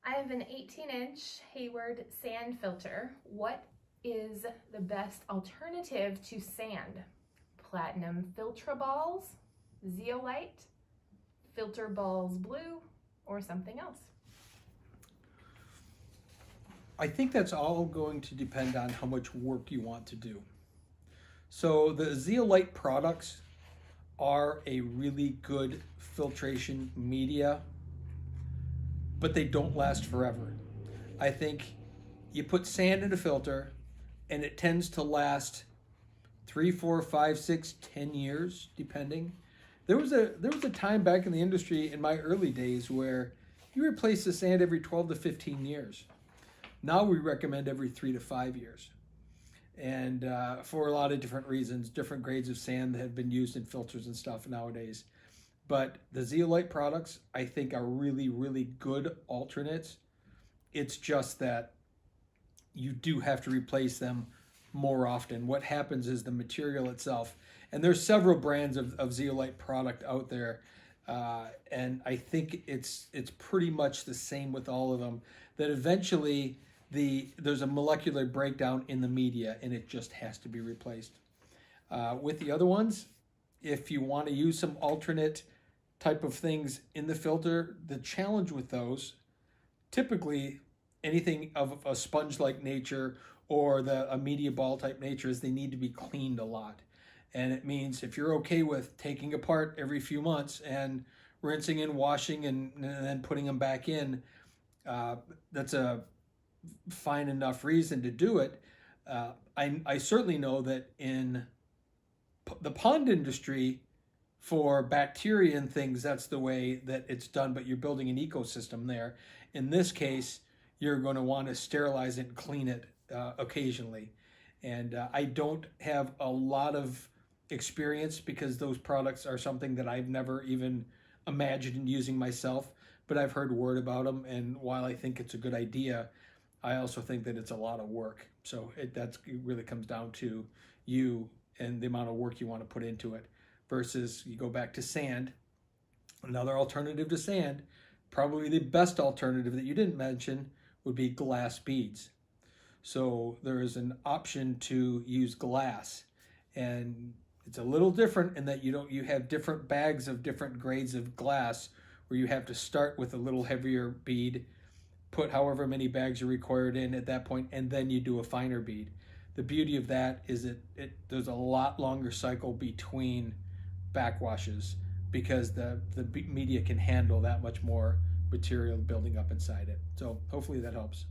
I have an 18-inch Hayward sand filter. What is the best alternative to sand? Platinum filter balls, zeolite, filter balls blue, or something else? I think that's all going to depend on how much work you want to do. So the zeolite products are a really good filtration media, but they don't last forever. I think you put sand in a filter and it tends to last 3, 4, 5, 6, 10 years, depending. There was a time back in the industry in my early days where you replace the sand every 12 to 15 years. Now we recommend every 3 to 5 years. And for a lot of different reasons, different grades of sand that have been used in filters and stuff nowadays. But the zeolite products, I think, are really, really good alternates. It's just that you do have to replace them more often. What happens is the material itself, and there's several brands of zeolite product out there, and I think it's pretty much the same with all of them, that eventually there's a molecular breakdown in the media and it just has to be replaced. With the other ones, if you want to use some alternate type of things in the filter, the challenge with those, typically anything of a sponge-like nature or a media ball type nature, is they need to be cleaned a lot. And it means if you're okay with taking apart every few months and rinsing and washing and then putting them back in, that's a fine enough reason to do it. I certainly know that in the pond industry, for bacteria and things, that's the way that it's done, but you're building an ecosystem there. In this case, you're going to want to sterilize it and clean it occasionally. And I don't have a lot of experience because those products are something that I've never even imagined using myself, but I've heard word about them. And while I think it's a good idea, I also think that it's a lot of work. So it really comes down to you and the amount of work you want to put into it. Versus you go back to sand, another alternative to sand, probably the best alternative that you didn't mention would be glass beads. So there is an option to use glass, and it's a little different in that you have different bags of different grades of glass, where you have to start with a little heavier bead, put however many bags are required in at that point, and then you do a finer bead. The beauty of that is there's a lot longer cycle between backwashes because the media can handle that much more material building up inside it. So hopefully that helps.